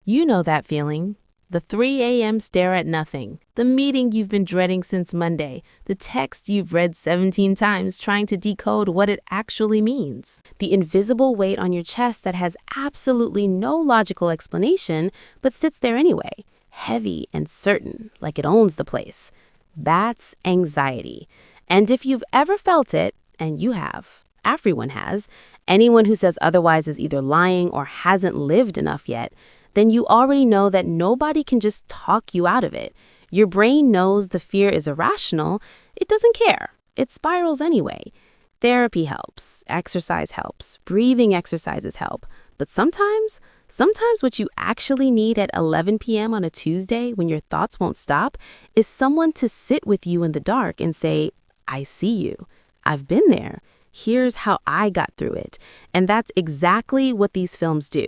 You know that feeling. The 3 a.m. stare at nothing, the meeting you've been dreading since Monday, the text you've read 17 times trying to decode what it actually means. The invisible weight on your chest that has absolutely no logical explanation but sits there anyway, heavy and certain, like it owns the place. That's anxiety. And if you've ever felt it, and you have, everyone has, anyone who says otherwise is either lying or hasn't lived enough yet, then you already know that nobody can just talk you out of it. Your brain knows the fear is irrational. It doesn't care. It spirals anyway. Therapy helps. Exercise helps. Breathing exercises help. But sometimes what you actually need at 11 p.m. on a Tuesday when your thoughts won't stop is someone to sit with you in the dark and say, I see you. I've been there. Here's how I got through it. And that's exactly what these films do.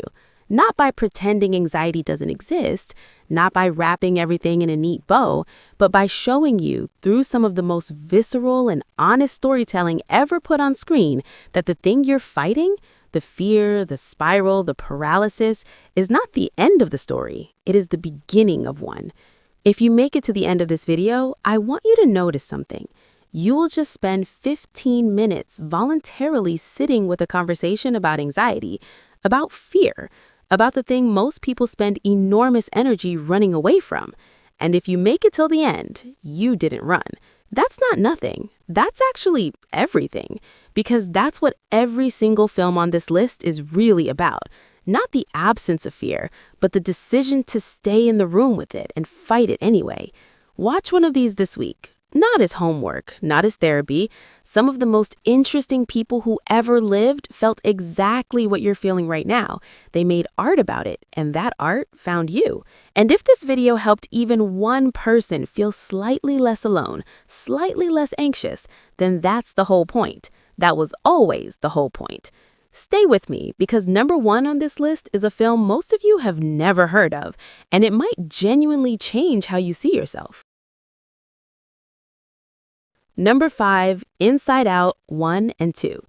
Not by pretending anxiety doesn't exist, not by wrapping everything in a neat bow, but by showing you, through some of the most visceral and honest storytelling ever put on screen, that the thing you're fighting, the fear, the spiral, the paralysis, is not the end of the story. It is the beginning of one. If you make it to the end of this video, I want you to notice something. You will just spend 15 minutes voluntarily sitting with a conversation about anxiety, about fear, about the thing most people spend enormous energy running away from. And if you make it till the end, you didn't run. That's not nothing. That's actually everything. Because that's what every single film on this list is really about. Not the absence of fear, but the decision to stay in the room with it and fight it anyway. Watch one of these this week. Not as homework, not as therapy. Some of the most interesting people who ever lived felt exactly what you're feeling right now. They made art about it, and that art found you. And if this video helped even one person feel slightly less alone, slightly less anxious, then that's the whole point. That was always the whole point. Stay with me, because number 1 on this list is a film most of you have never heard of, and it might genuinely change how you see yourself. Number 5, Inside Out 1 and 2.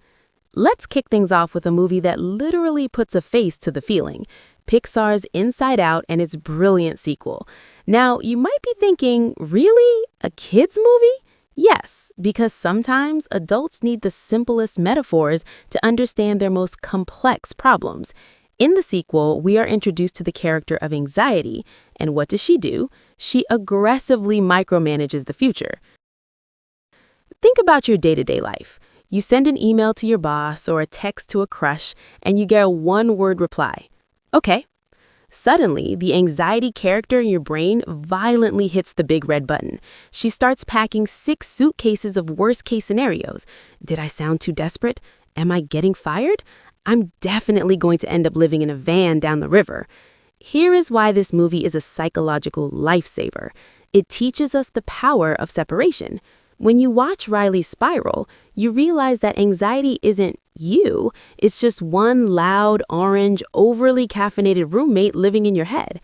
Let's kick things off with a movie that literally puts a face to the feeling, Pixar's Inside Out and its brilliant sequel. Now, you might be thinking, really? A kids movie? Yes, because sometimes adults need the simplest metaphors to understand their most complex problems. In the sequel, we are introduced to the character of anxiety, and what does she do? She aggressively micromanages the future. Think about your day-to-day life. You send an email to your boss or a text to a crush, and you get a one-word reply. Okay. Suddenly, the anxiety character in your brain violently hits the big red button. She starts packing 6 suitcases of worst-case scenarios. Did I sound too desperate? Am I getting fired? I'm definitely going to end up living in a van down the river. Here is why this movie is a psychological lifesaver. It teaches us the power of separation. When you watch Riley spiral, you realize that anxiety isn't you, it's just one loud, orange, overly caffeinated roommate living in your head.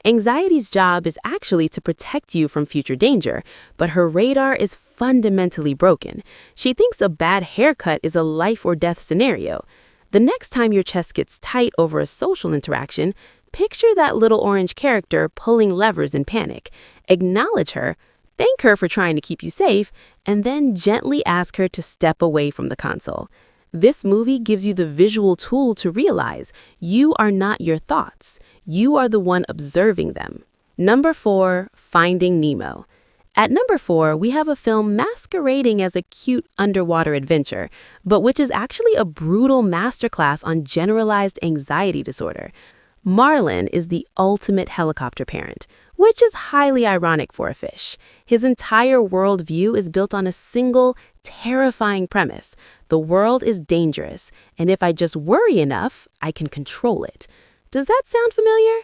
Anxiety's job is actually to protect you from future danger, but her radar is fundamentally broken. She thinks a bad haircut is a life or death scenario. The next time your chest gets tight over a social interaction, picture that little orange character pulling levers in panic. Acknowledge her. Thank her for trying to keep you safe, and then gently ask her to step away from the console. This movie gives you the visual tool to realize you are not your thoughts. You are the one observing them. Number 4, Finding Nemo. At number 4, we have a film masquerading as a cute underwater adventure, but which is actually a brutal masterclass on generalized anxiety disorder. Marlin is the ultimate helicopter parent, which is highly ironic for a fish. His entire worldview is built on a single, terrifying premise. The world is dangerous, and if I just worry enough, I can control it. Does that sound familiar?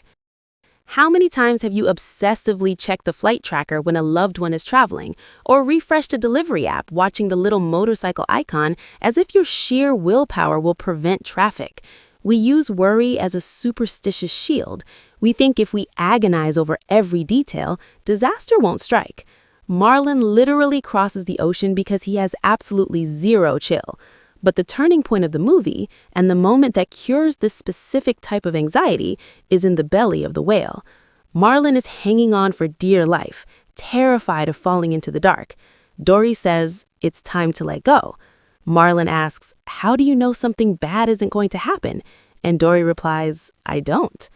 How many times have you obsessively checked the flight tracker when a loved one is traveling, or refreshed a delivery app watching the little motorcycle icon as if your sheer willpower will prevent traffic? We use worry as a superstitious shield. We think if we agonize over every detail, disaster won't strike. Marlin literally crosses the ocean because he has absolutely zero chill. But the turning point of the movie, and the moment that cures this specific type of anxiety, is in the belly of the whale. Marlin is hanging on for dear life, terrified of falling into the dark. Dory says, "It's time to let go." Marlin asks, "How do you know something bad isn't going to happen?" And Dory replies, "I don't."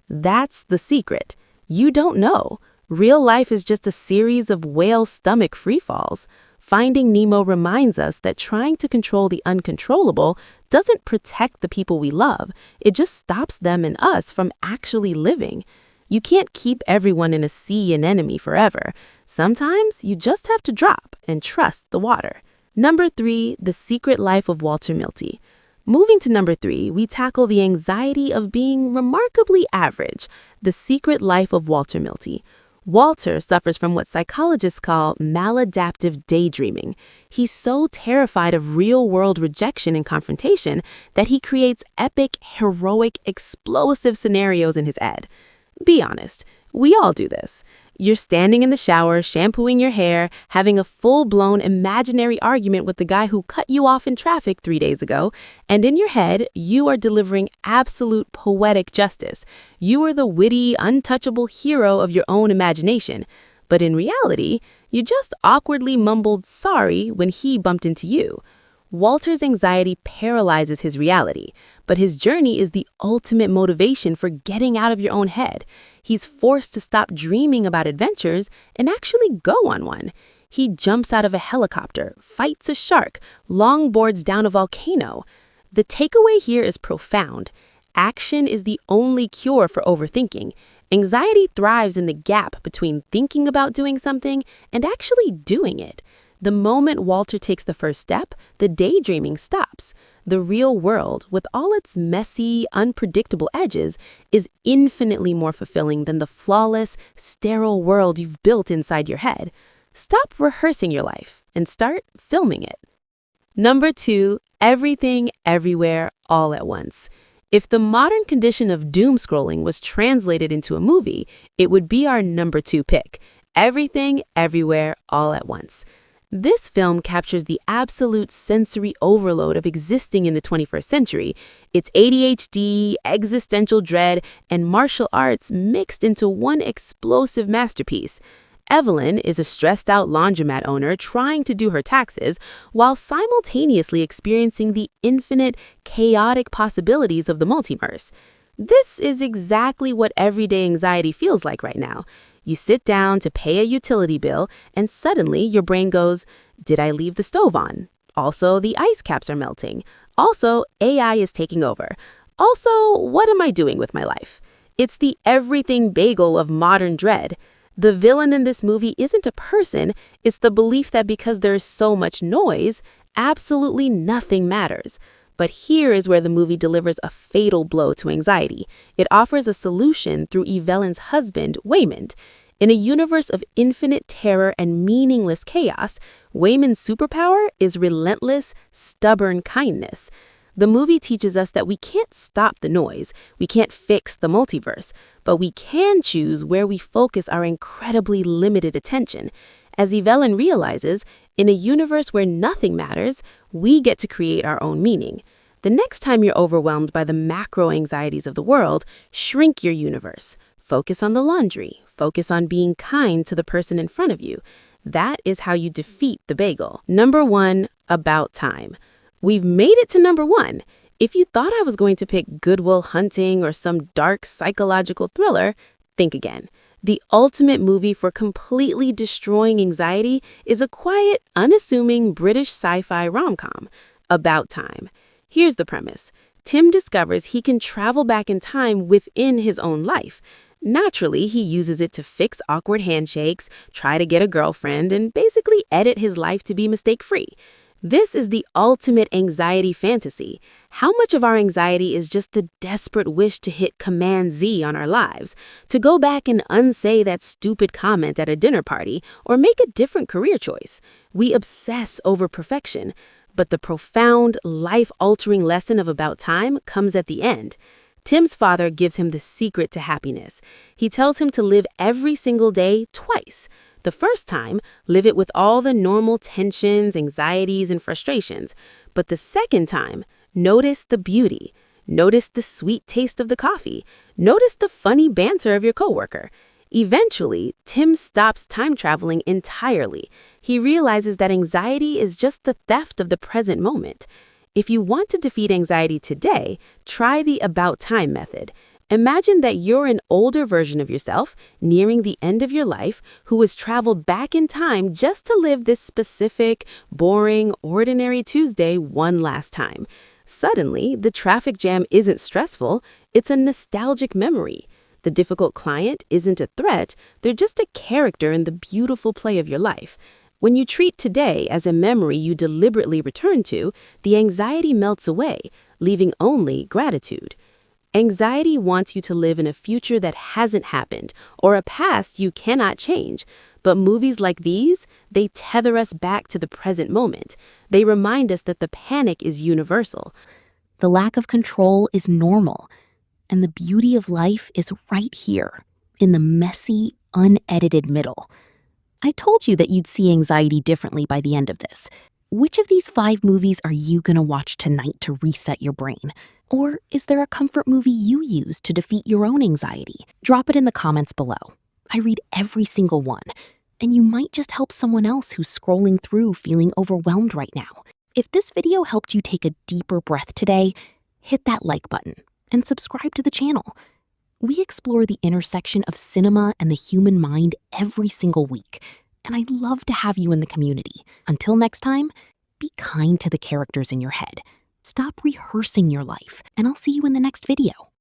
That's the secret. You don't know. Real life is just a series of whale stomach freefalls. Finding Nemo reminds us that trying to control the uncontrollable doesn't protect the people we love. It just stops them and us from actually living. You can't keep everyone in a sea anemone forever. Sometimes you just have to drop and trust the water. Number 3, The Secret Life of Walter Mitty. Moving to number 3, we tackle the anxiety of being remarkably average, The Secret Life of Walter Mitty. Walter suffers from what psychologists call maladaptive daydreaming. He's so terrified of real-world rejection and confrontation that he creates epic, heroic, explosive scenarios in his head. Be honest, we all do this. You're standing in the shower, shampooing your hair, having a full-blown imaginary argument with the guy who cut you off in traffic 3 days ago, and in your head, you are delivering absolute poetic justice. You are the witty, untouchable hero of your own imagination. But in reality, you just awkwardly mumbled sorry when he bumped into you. Walter's anxiety paralyzes his reality, but his journey is the ultimate motivation for getting out of your own head. He's forced to stop dreaming about adventures and actually go on one. He jumps out of a helicopter, fights a shark, longboards down a volcano. The takeaway here is profound. Action is the only cure for overthinking. Anxiety thrives in the gap between thinking about doing something and actually doing it. The moment Walter takes the first step, the daydreaming stops. The real world, with all its messy, unpredictable edges, is infinitely more fulfilling than the flawless, sterile world you've built inside your head. Stop rehearsing your life and start filming it. Number 2, Everything, Everywhere, All at Once. If the modern condition of doom scrolling was translated into a movie, it would be our number 2 pick. Everything, Everywhere, All at Once. This film captures the absolute sensory overload of existing in the 21st century. It's ADHD, existential dread, and martial arts mixed into one explosive masterpiece. Evelyn is a stressed-out laundromat owner trying to do her taxes while simultaneously experiencing the infinite, chaotic possibilities of the multiverse. This is exactly what everyday anxiety feels like right now. You sit down to pay a utility bill, and suddenly your brain goes, "Did I leave the stove on? Also, the ice caps are melting. Also, AI is taking over. Also, what am I doing with my life?" It's the everything bagel of modern dread. The villain in this movie isn't a person, it's the belief that because there is so much noise, absolutely nothing matters. But here is where the movie delivers a fatal blow to anxiety. It offers a solution through Evelyn's husband, Waymond. In a universe of infinite terror and meaningless chaos, Waymond's superpower is relentless, stubborn kindness. The movie teaches us that we can't stop the noise, we can't fix the multiverse, but we can choose where we focus our incredibly limited attention. As Evelyn realizes, in a universe where nothing matters, we get to create our own meaning. The next time you're overwhelmed by the macro anxieties of the world, shrink your universe. Focus on the laundry. Focus on being kind to the person in front of you. That is how you defeat the bagel. Number 1, About Time. We've made it to number 1. If you thought I was going to pick Good Will Hunting or some dark psychological thriller, think again. The ultimate movie for completely destroying anxiety is a quiet, unassuming British sci-fi rom-com, About Time. Here's the premise. Tim discovers he can travel back in time within his own life. Naturally, he uses it to fix awkward handshakes, try to get a girlfriend, and basically edit his life to be mistake-free. This is the ultimate anxiety fantasy. How much of our anxiety is just the desperate wish to hit Command Z on our lives, to go back and unsay that stupid comment at a dinner party or make a different career choice? We obsess over perfection, but the profound, life-altering lesson of About Time comes at the end. Tim's father gives him the secret to happiness. He tells him to live every single day twice. The first time, live it with all the normal tensions, anxieties, and frustrations. But the second time, notice the beauty. Notice the sweet taste of the coffee. Notice the funny banter of your coworker. Eventually, Tim stops time traveling entirely. He realizes that anxiety is just the theft of the present moment. If you want to defeat anxiety today, try the about time method. Imagine that you're an older version of yourself, nearing the end of your life, who has traveled back in time just to live this specific, boring, ordinary Tuesday one last time. Suddenly, the traffic jam isn't stressful, it's a nostalgic memory. The difficult client isn't a threat, they're just a character in the beautiful play of your life. When you treat today as a memory you deliberately return to, the anxiety melts away, leaving only gratitude. Anxiety wants you to live in a future that hasn't happened or a past you cannot change. But movies like these, they tether us back to the present moment. They remind us that the panic is universal. The lack of control is normal, and the beauty of life is right here, in the messy, unedited middle. I told you that you'd see anxiety differently by the end of this. Which of these 5 movies are you gonna watch tonight to reset your brain? Or is there a comfort movie you use to defeat your own anxiety? Drop it in the comments below. I read every single one, and you might just help someone else who's scrolling through feeling overwhelmed right now. If this video helped you take a deeper breath today, hit that like button and subscribe to the channel. We explore the intersection of cinema and the human mind every single week, and I'd love to have you in the community. Until next time, be kind to the characters in your head. Stop rehearsing your life, and I'll see you in the next video.